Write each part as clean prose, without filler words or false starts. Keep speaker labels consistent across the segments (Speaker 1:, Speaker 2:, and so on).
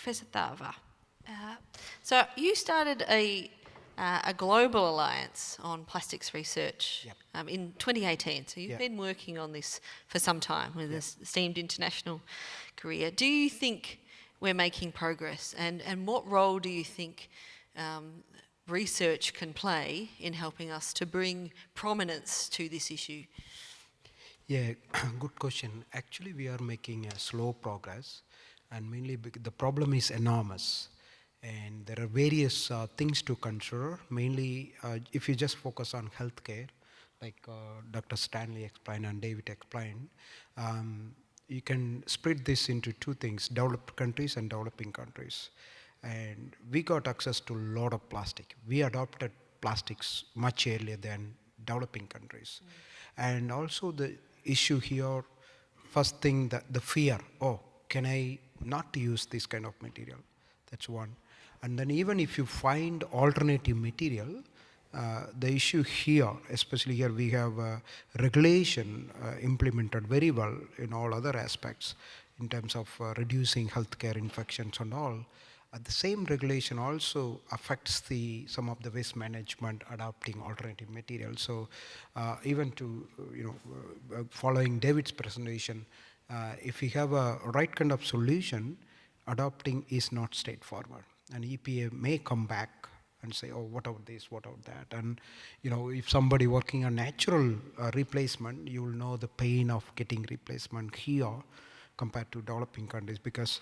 Speaker 1: Professor Thava, so you started a global alliance on plastics research in 2018. So you've been working on this for some time with this esteemed international career. Do you think we're making progress? And what role do you think research can play in helping us to bring prominence to this issue?
Speaker 2: Yeah, good question. Actually, we are making a slow progress, and mainly the problem is enormous. And there are various things to consider. Mainly, if you just focus on healthcare, like Dr. Stanley explained and David explained, you can split this into two things: developed countries and developing countries. And we got access to a lot of plastic. We adopted plastics much earlier than developing countries. And also the issue here, first thing, the fear, oh, can I not use this kind of material? That's one. And then even if you find alternative material, the issue here, especially here, we have regulation implemented very well in all other aspects in terms of reducing healthcare infections and all. The same regulation also affects some of the waste management adopting alternative materials. So even to, following David's presentation, if we have a right kind of solution, adopting is not straightforward. And EPA may come back and say, oh, what about this, what about that? And if somebody working on natural replacement, you will know the pain of getting replacement here compared to developing countries, because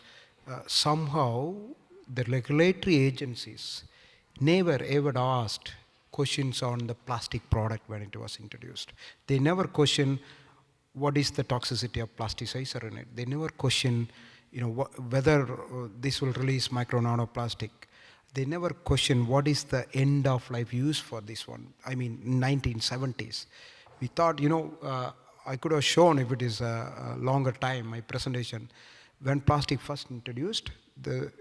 Speaker 2: somehow the regulatory agencies never ever asked questions on the plastic product when it was introduced. They never question what is the toxicity of plasticizer in it. They never question whether this will release micro nanoplastic. They never question what is the end of life use for this one. I mean, in 1970s, we thought, I could have shown, if it is a longer time, my presentation, when plastic first introduced, the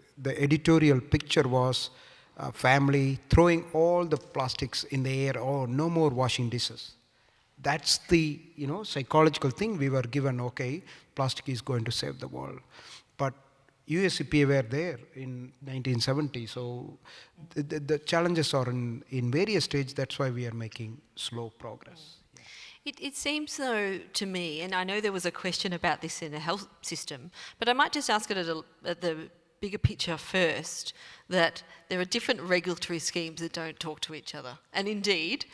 Speaker 2: editorial picture was a family throwing all the plastics in the air. Oh, no more washing dishes. That's the psychological thing we were given. Okay, plastic is going to save the world. But US EPA were there in 1970, so the challenges are in various stages. That's why we are making slow progress.
Speaker 1: It seems though to me, and I know there was a question about this in the health system, but I might just ask it at the bigger picture first, that there are different regulatory schemes that don't talk to each other. And indeed,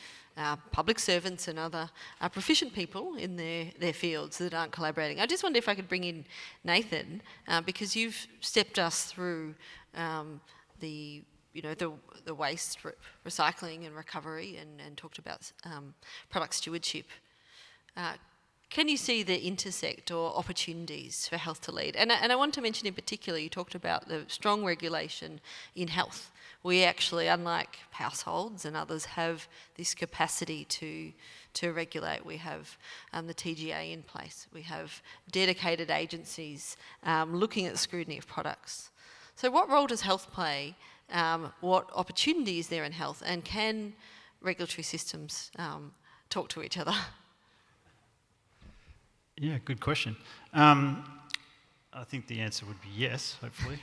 Speaker 1: public servants and other proficient people in their fields that aren't collaborating. I just wonder if I could bring in Nathan, because you've stepped us through the waste recycling and recovery and talked about product stewardship. Can you see the intersect or opportunities for health to lead? And I want to mention in particular, you talked about the strong regulation in health. We actually, unlike households and others, have this capacity to regulate. We have the TGA in place. We have dedicated agencies looking at the scrutiny of products. So what role does health play? What opportunity is there in health? And can regulatory systems talk to each other?
Speaker 3: Yeah, good question. I think the answer would be yes, hopefully.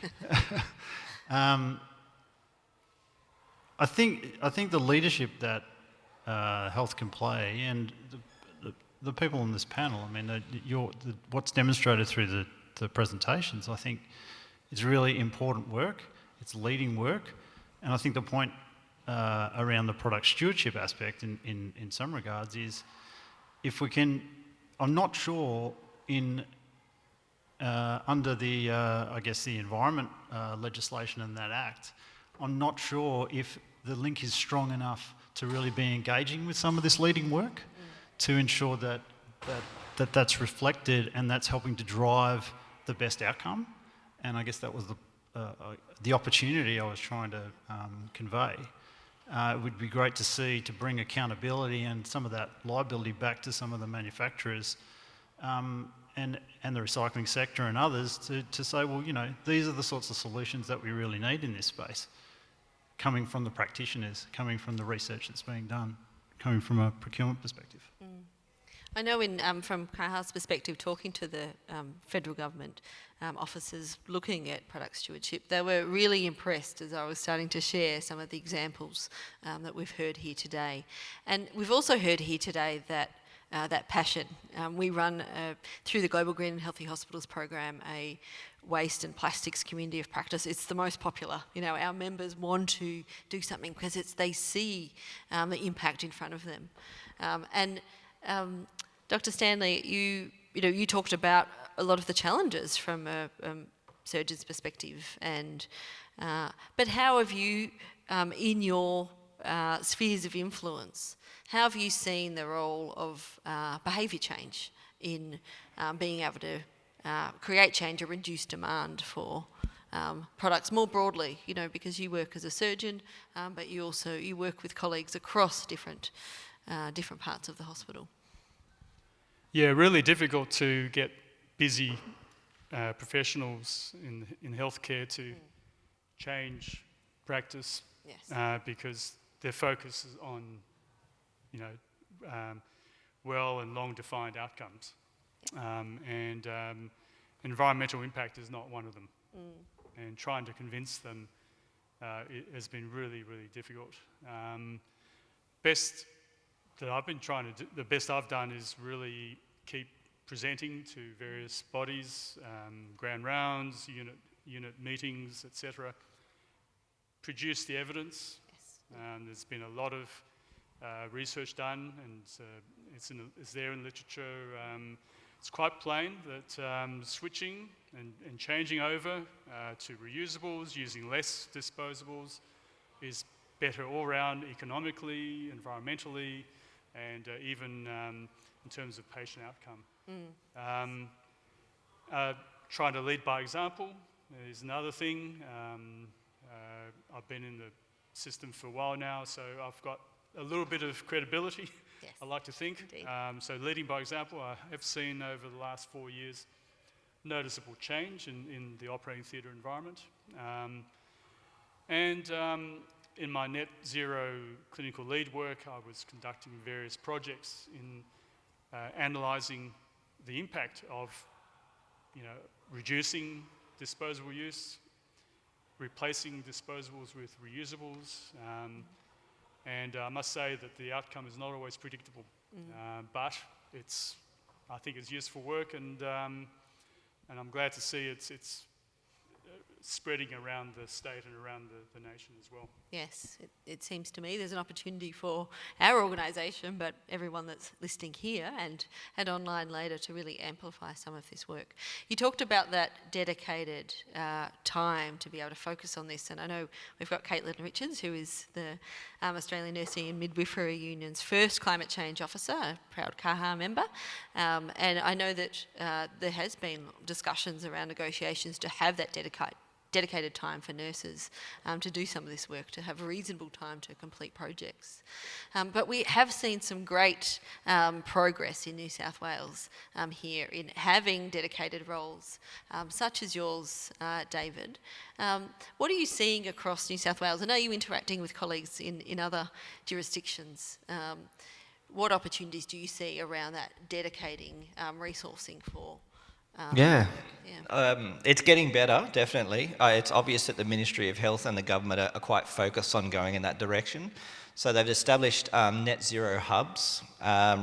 Speaker 3: I think the leadership that health can play, and the people on this panel, I mean, what's demonstrated through the presentations, I think is really important work. It's leading work, and I think the point around the product stewardship aspect in some regards is, if we can, I'm not sure under the I guess the environment legislation in that act, I'm not sure if the link is strong enough to really be engaging with some of this leading work to ensure that's reflected and that's helping to drive the best outcome. And I guess that was the opportunity I was trying to convey. It would be great to see, to bring accountability and some of that liability back to some of the manufacturers and the recycling sector and others to say, well, these are the sorts of solutions that we really need in this space, coming from the practitioners, coming from the research that's being done, coming from a procurement perspective.
Speaker 1: I know from CAHA's perspective, talking to the federal government officers looking at product stewardship, they were really impressed as I was starting to share some of the examples that we've heard here today. And we've also heard here today that that passion. We run, through the Global Green and Healthy Hospitals program, a waste and plastics community of practice. It's the most popular. You know, our members want to do something because they see the impact in front of them. Dr. Stanley, you talked about a lot of the challenges from a surgeon's perspective, but how have you, in your spheres of influence, how have you seen the role of behaviour change in being able to create change or reduce demand for products more broadly? You know, because you work as a surgeon, but you work with colleagues across different parts of the hospital.
Speaker 4: Yeah, really difficult to get busy professionals in healthcare to change practice.
Speaker 1: Yes.
Speaker 4: Because their focus is on, well and long-defined outcomes. Environmental impact is not one of them. And trying to convince them it has been really, really difficult. The best I've done is really keep presenting to various bodies, grand rounds, unit meetings, etc. Produce the evidence.
Speaker 1: Yes.
Speaker 4: There's been a lot of research done, and it's there in literature. It's quite plain that switching and changing over to reusables, using less disposables, is better all round economically, environmentally, and even in terms of patient outcome. Trying to lead by example is another thing. I've been in the system for a while now, so I've got a little bit of credibility,
Speaker 1: Yes.
Speaker 4: I like to think.
Speaker 1: Indeed.
Speaker 4: So leading by example, I have seen over the last 4 years noticeable change in the operating theatre environment. In my net zero clinical lead work, I was conducting various projects in analysing the impact of reducing disposable use, replacing disposables with reusables, and I must say that the outcome is not always predictable, but I think it's useful work, and I'm glad to see it's spreading around the state and around the nation as well.
Speaker 1: Yes, it seems to me there's an opportunity for our organisation, but everyone that's listening here and online later, to really amplify some of this work. You talked about that dedicated time to be able to focus on this, and I know we've got Caitlin Richards, who is the Australian Nursing and Midwifery Union's first climate change officer, a proud CAHA member, and I know that there has been discussions around negotiations to have that dedicated time for nurses to do some of this work, to have reasonable time to complete projects. But we have seen some great progress in New South Wales here in having dedicated roles, such as yours, David. What are you seeing across New South Wales? I know you're interacting with colleagues in other jurisdictions. What opportunities do you see around that dedicating resourcing for?
Speaker 5: It's getting better, definitely. It's obvious that the Ministry of Health and the government are quite focused on going in that direction. So they've established net zero hubs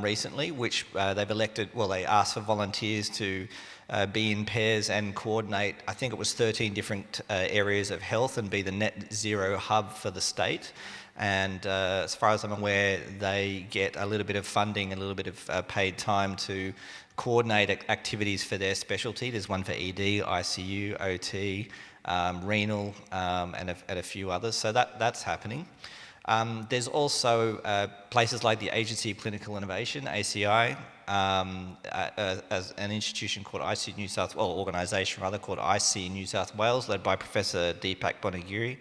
Speaker 5: recently, which they asked for volunteers to be in pairs and coordinate, I think it was 13 different areas of health, and be the net zero hub for the state. And as far as I'm aware, they get a little bit of funding, a little bit of paid time to coordinate activities for their specialty. There's one for ED, ICU, OT, renal, and a few others. So that's happening. There's also places like the Agency of Clinical Innovation, ACI, as an institution called organisation called IC New South Wales, led by Professor Deepak Bonagiri.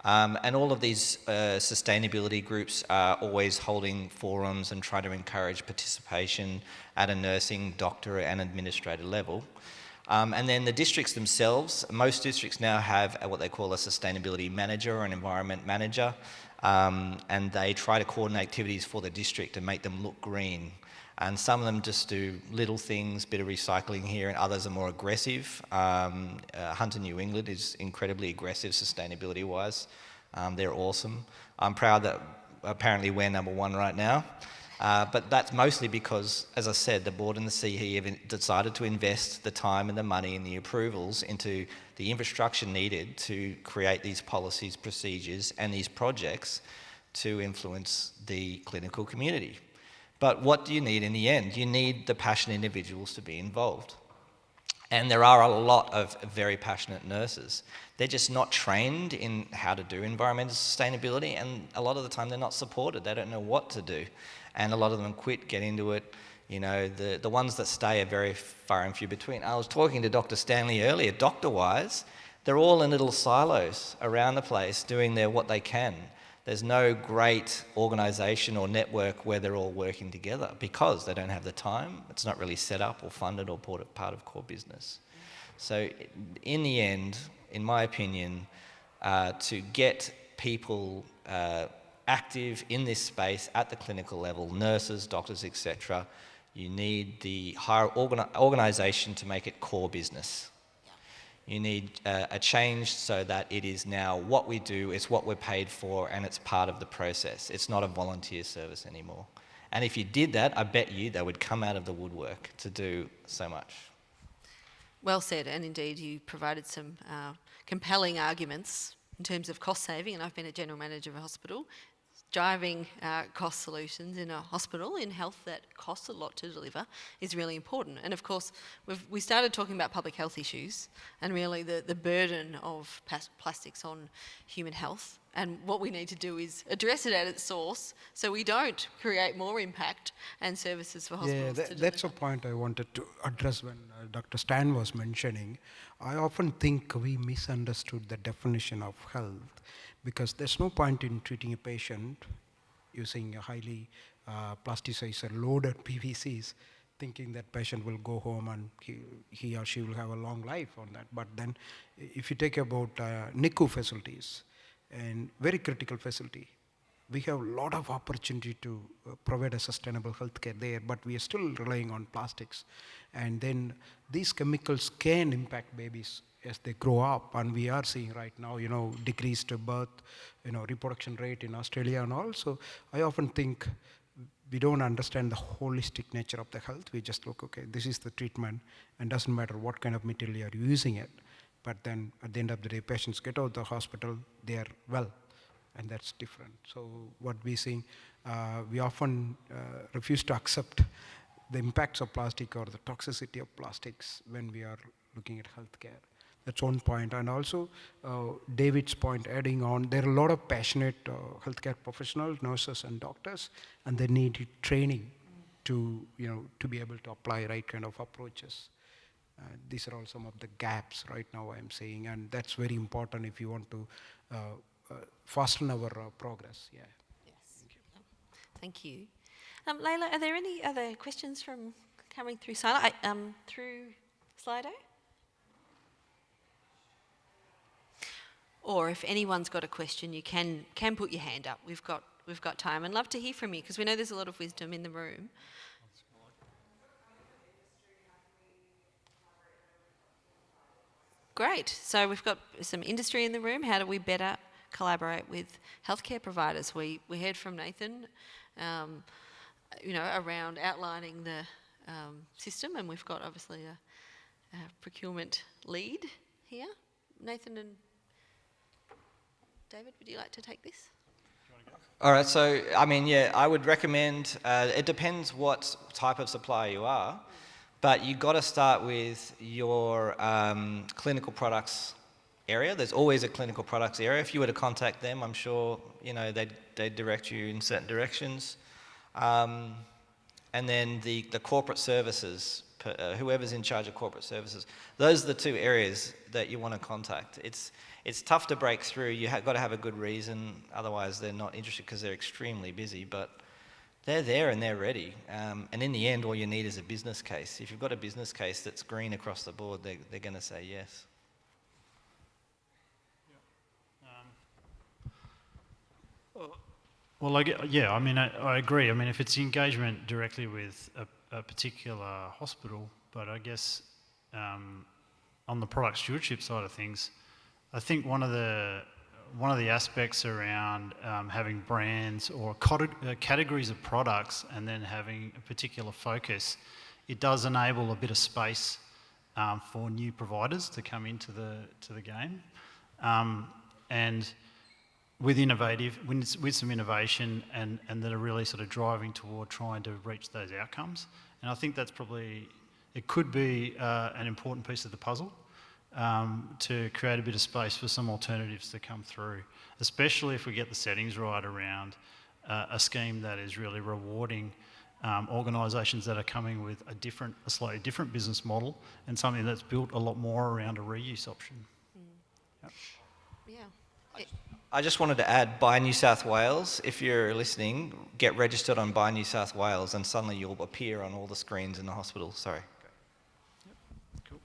Speaker 5: And all of these sustainability groups are always holding forums and trying to encourage participation at a nursing, doctor and administrator level. And then the districts themselves, most districts now have what they call a sustainability manager or an environment manager, and they try to coordinate activities for the district and make them look green. And some of them just do little things, bit of recycling here, and others are more aggressive. Hunter New England is incredibly aggressive sustainability-wise. They're awesome. I'm proud that apparently we're number one right now. But that's mostly because, as I said, the board and the CAHA have decided to invest the time and the money and the approvals into the infrastructure needed to create these policies, procedures, and these projects to influence the clinical community. But what do you need in the end? You need the passionate individuals to be involved. And there are a lot of very passionate nurses. They're just not trained in how to do environmental sustainability, and a lot of the time they're not supported. They don't know what to do. And a lot of them quit, get into it. You know, the ones that stay are very far and few between. I was talking to Dr. Stanley earlier, doctor-wise, they're all in little silos around the place doing what they can. There's no great organisation or network where they're all working together because they don't have the time. It's not really set up or funded or part of core business. So in the end, in my opinion, to get people active in this space at the clinical level, nurses, doctors, etc., you need the higher organisation to make it core business. You need a change so that it is now what we do, it's what we're paid for, and it's part of the process. It's not a volunteer service anymore. And if you did that, I bet you they would come out of the woodwork to do so much.
Speaker 1: Well said, and indeed you provided some compelling arguments in terms of cost saving, and I've been a general manager of a hospital. Driving cost solutions in a hospital in health that costs a lot to deliver is really important. And of course, we started talking about public health issues and really the burden of plastics on human health. And what we need to do is address it at its source so we don't create more impact and services for hospitals to
Speaker 2: that's a
Speaker 1: deliver.
Speaker 2: point I wanted to address when Dr. Stan was mentioning. I often think we misunderstood the definition of health, because there's no point in treating a patient using a highly plasticized or loaded PVCs, thinking that patient will go home and he or she will have a long life on that. But then if you take about NICU facilities, and very critical facility, we have a lot of opportunity to provide a sustainable healthcare there, but we are still relying on plastics. And then these chemicals can impact babies as they grow up, and we are seeing right now, decreased birth, reproduction rate in Australia and all. So I often think we don't understand the holistic nature of the health. We just look, okay, this is the treatment, and doesn't matter what kind of material you're using it. But then at the end of the day, patients get out of the hospital, they are well, and that's different. So what we're seeing, we often refuse to accept the impacts of plastic or the toxicity of plastics when we are looking at healthcare. That's one point. And also, David's point, adding on, there are a lot of passionate healthcare professionals, nurses and doctors, and they need training to be able to apply right kind of approaches. These are all some of the gaps right now I'm saying, and that's very important if you want to fasten our progress. Yeah.
Speaker 1: Yes. Thank you. Layla, are there any other questions from coming through through Slido? Or if anyone's got a question, you can put your hand up. We've got time, and love to hear from you because we know there's a lot of wisdom in the room. Great. So we've got some industry in the room. How do we better collaborate with healthcare providers? We heard from Nathan, around outlining the system, and we've got obviously a procurement lead here. Nathan and David, would you like to take this?
Speaker 5: All right, so I would recommend, it depends what type of supplier you are, but you've got to start with your clinical products area. There's always a clinical products area. If you were to contact them, I'm sure they'd direct you in certain directions. And then the corporate services, whoever's in charge of corporate services, those are the two areas that you want to contact. It's tough to break through. You've got to have a good reason, otherwise they're not interested because they're extremely busy, but they're there and they're ready. And in the end, all you need is a business case. If you've got a business case that's green across the board, they're going to say yes.
Speaker 3: Well, I agree. I mean, if it's engagement directly with a particular hospital, but I guess on the product stewardship side of things, I think one of the aspects around having brands or categories of products and then having a particular focus, it does enable a bit of space for new providers to come into the game, and with some innovation and that are really sort of driving toward trying to reach those outcomes. And I think it could be an important piece of the puzzle to create a bit of space for some alternatives to come through, especially if we get the settings right around a scheme that is really rewarding organisations that are coming with a slightly different business model and something that's built a lot more around a reuse option. Yep.
Speaker 1: Yeah.
Speaker 5: I just wanted to add, Buy New South Wales. If you're listening, get registered on Buy New South Wales and suddenly you'll appear on all the screens in the hospital. Sorry.
Speaker 3: Yep. Cool.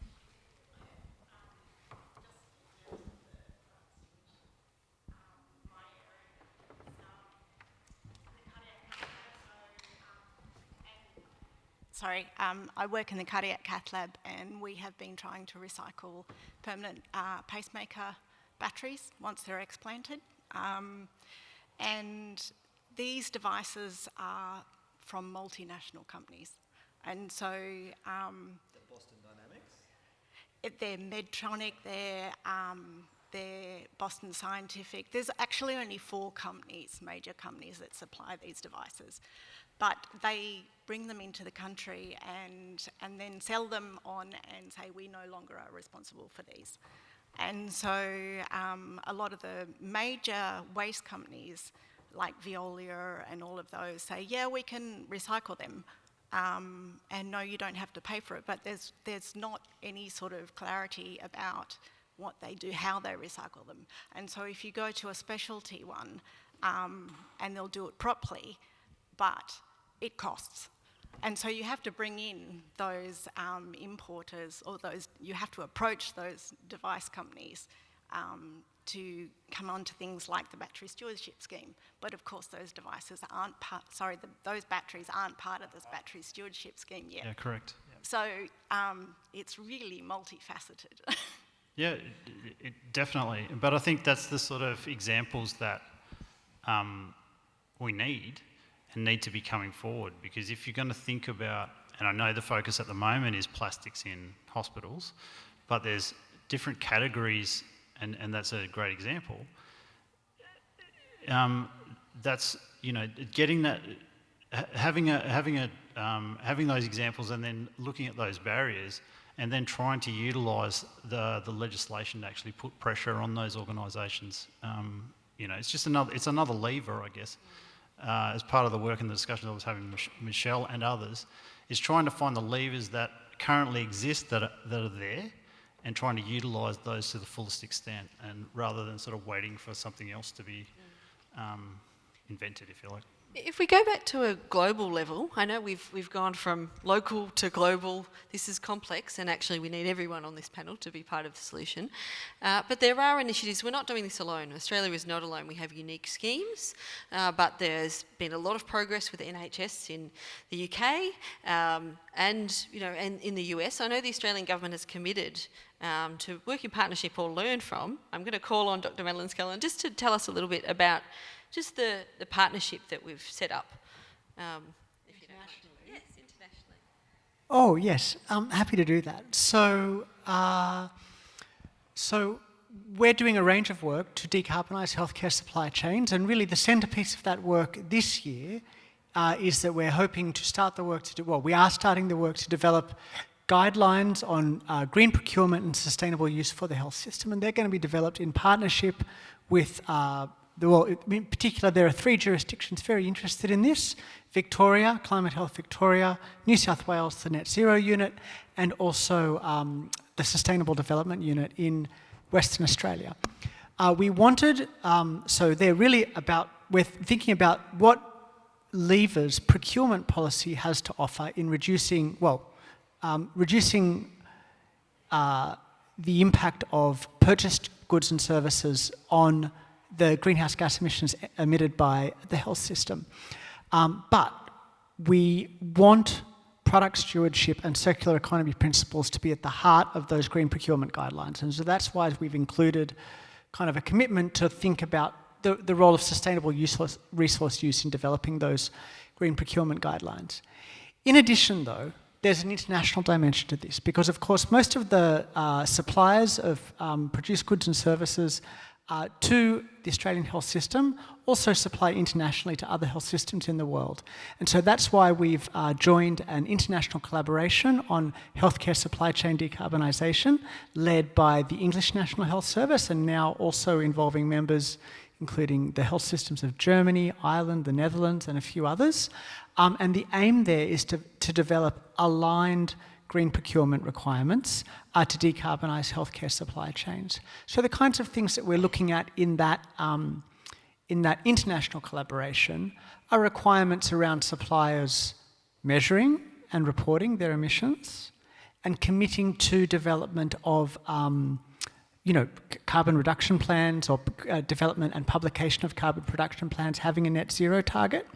Speaker 6: Sorry, I work in the cardiac cath lab, and we have been trying to recycle permanent pacemaker batteries once they're explanted. And these devices are from multinational companies. And so
Speaker 5: The Boston Dynamics?
Speaker 6: they're Medtronic, they're Boston Scientific. There's actually only 4 major companies that supply these devices. But they bring them into the country and then sell them on and say, we no longer are responsible for these. And so a lot of the major waste companies, like Veolia and all of those, say, yeah, we can recycle them. And no, you don't have to pay for it. But there's not any sort of clarity about what they do, how they recycle them. And so if you go to a specialty one, and they'll do it properly, but it costs. And so you have to bring in those importers, or you have to approach those device companies to come on to things like the battery stewardship scheme. But of course those devices those batteries aren't part of this battery stewardship scheme yet.
Speaker 3: Yeah, correct. Yeah.
Speaker 6: So it's really multifaceted.
Speaker 3: Yeah, it definitely. But I think that's the sort of examples that we need to be coming forward, because if you're going to think about, and I know the focus at the moment is plastics in hospitals, but there's different categories, and that's a great example. That's, getting that, having those examples, and then looking at those barriers, and then trying to utilise the legislation to actually put pressure on those organisations. It's another lever, I guess. As part of the work and the discussions I was having with Michelle and others, is trying to find the levers that currently exist that are there, and trying to utilise those to the fullest extent, and rather than sort of waiting for something else to be invented, if you like.
Speaker 1: If we go back to a global level, I know we've gone from local to global. This is complex, and actually we need everyone on this panel to be part of the solution. But there are initiatives. We're not doing this alone. Australia is not alone. We have unique schemes, but there's been a lot of progress with the NHS in the UK and in the US. I know the Australian government has committed to work in partnership or learn from. I'm going to call on Dr. Madeline Scanlon just to tell us a little bit about just the partnership that we've set up. If you don't mind. Yes, internationally.
Speaker 7: Oh, yes, I'm happy to do that. So we're doing a range of work to decarbonise healthcare supply chains, and really the centrepiece of that work this year is that we're hoping to start the work we are starting the work to develop guidelines on green procurement and sustainable use for the health system, and they're going to be developed in partnership with in particular, there are 3 jurisdictions very interested in this: Victoria, Climate Health Victoria, New South Wales, the Net Zero Unit, and also the Sustainable Development Unit in Western Australia. We wanted, so they're really about, we're thinking about what levers procurement policy has to offer in reducing the impact of purchased goods and services on the greenhouse gas emissions emitted by the health system. But we want product stewardship and circular economy principles to be at the heart of those green procurement guidelines. And so that's why we've included kind of a commitment to think about the role of sustainable resource use in developing those green procurement guidelines. In addition, though, there's an international dimension to this because, of course, most of the suppliers of produced goods and services to the Australian health system also supply internationally to other health systems in the world. And so that's why we've joined an international collaboration on healthcare supply chain decarbonisation led by the English National Health Service and now also involving members including the health systems of Germany, Ireland, the Netherlands and a few others. And the aim there is to develop aligned green procurement requirements to decarbonise healthcare supply chains. So the kinds of things that we're looking at in that international collaboration are requirements around suppliers measuring and reporting their emissions and committing to development of carbon reduction plans or development and publication of carbon reduction plans having a net zero target.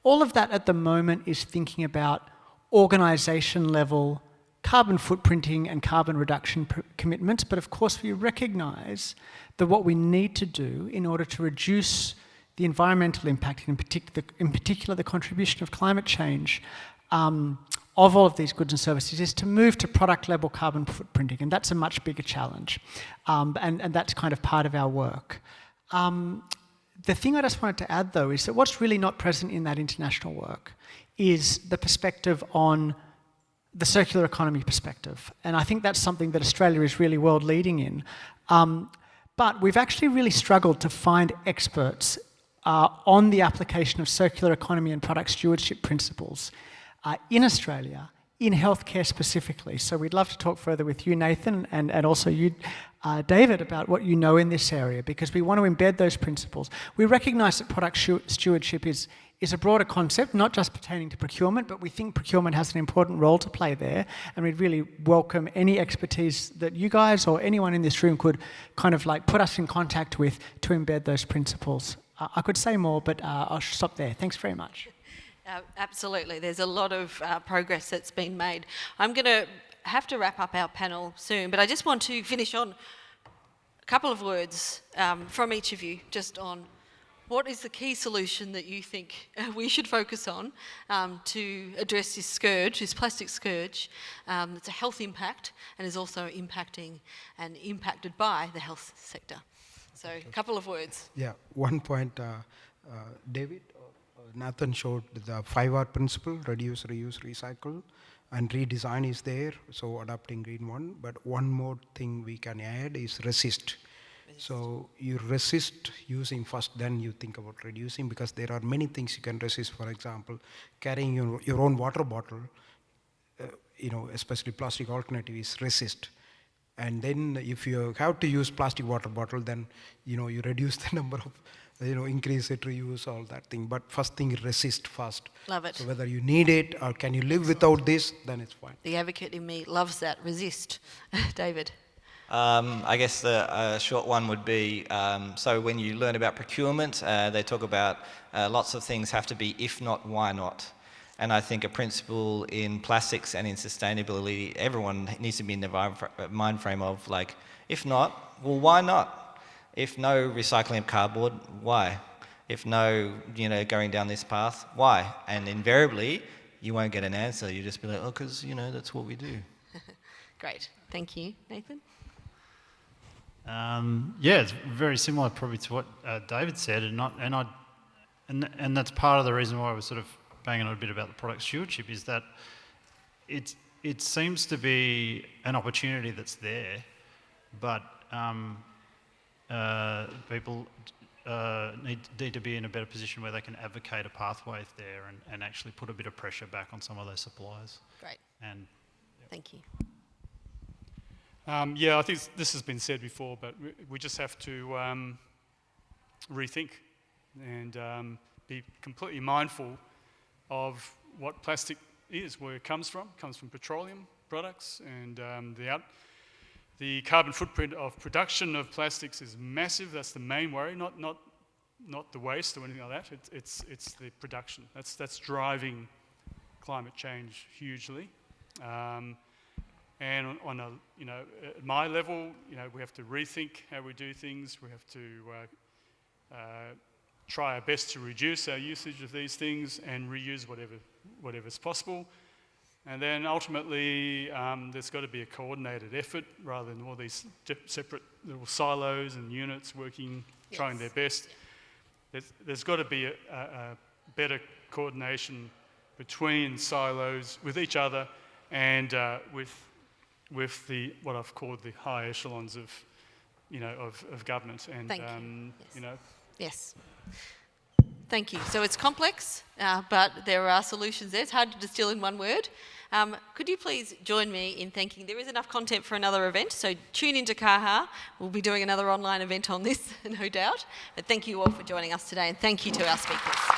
Speaker 7: All of that at the moment is thinking about organisation level carbon footprinting and carbon reduction commitments, but of course we recognise that what we need to do in order to reduce the environmental impact, in particular the contribution of climate change, of all of these goods and services is to move to product level carbon footprinting, and that's a much bigger challenge, and that's kind of part of our work. The thing I just wanted to add though is that what's really not present in that international work is the perspective on the circular economy perspective, and I think that's something that Australia is really world leading in. But we've actually really struggled to find experts on the application of circular economy and product stewardship principles in Australia, in healthcare specifically. So we'd love to talk further with you, Nathan, and also you, David, about what you know in this area, because we want to embed those principles. We recognise that product stewardship is a broader concept, not just pertaining to procurement, but we think procurement has an important role to play there, and we'd really welcome any expertise that you guys or anyone in this room could kind of like put us in contact with to embed those principles. I could say more, but I'll stop there. Thanks very much.
Speaker 1: Absolutely. There's a lot of progress that's been made. I'm going to have to wrap up our panel soon, but I just want to finish on a couple of words from each of you just on what is the key solution that you think we should focus on to address this scourge, this plastic scourge. It's a health impact and is also impacting and impacted by the health sector. So a couple of words.
Speaker 2: Yeah, one point, David, Nathan showed the 5R principle, reduce, reuse, recycle, and redesign is there, so adopting green one. But one more thing we can add is resist. So you resist using first, then you think about reducing, because there are many things you can resist. For example, carrying your own water bottle, especially plastic alternative is resist. And then if you have to use plastic water bottle, then you reduce the number of increase it, reuse, all that thing. But first thing, resist first.
Speaker 1: Love it.
Speaker 2: So whether you need it or can you live without this, then it's fine.
Speaker 1: The advocate in me loves that, resist. David?
Speaker 5: I guess the short one would be, so when you learn about procurement, they talk about lots of things have to be if not, why not? And I think a principle in plastics and in sustainability, everyone needs to be in the mind frame of like, if not, well, why not? If no recycling of cardboard, why? If no, going down this path, why? And invariably, you won't get an answer. You just be like, because, that's what we do.
Speaker 1: Great. Thank you. Nathan?
Speaker 3: It's very similar probably to what David said, and that's part of the reason why we're sort of banging on a bit about the product stewardship is that it seems to be an opportunity that's there, but people need to be in a better position where they can advocate a pathway there and actually put a bit of pressure back on some of those suppliers.
Speaker 1: Great.
Speaker 3: And
Speaker 1: thank you.
Speaker 4: I think this has been said before, but we just have to rethink and be completely mindful of what plastic is, where it comes from. It comes from petroleum products, and The carbon footprint of production of plastics is massive. That's the main worry, not the waste or anything like that. It's the production. That's driving climate change hugely. And on a, at my level, we have to rethink how we do things. We have to try our best to reduce our usage of these things and reuse whatever's possible. And then ultimately, there's got to be a coordinated effort rather than all these separate little silos and units working, trying their best. There's got to be a better coordination between silos with each other and with the what I've called the high echelons of government. And
Speaker 1: Thank you. Yes.
Speaker 4: Yes.
Speaker 1: Thank you. So it's complex, but there are solutions there. It's hard to distill in one word. Could you please join me in thanking? There is enough content for another event, so tune into CAHA. We'll be doing another online event on this, no doubt. But thank you all for joining us today, and thank you to our speakers.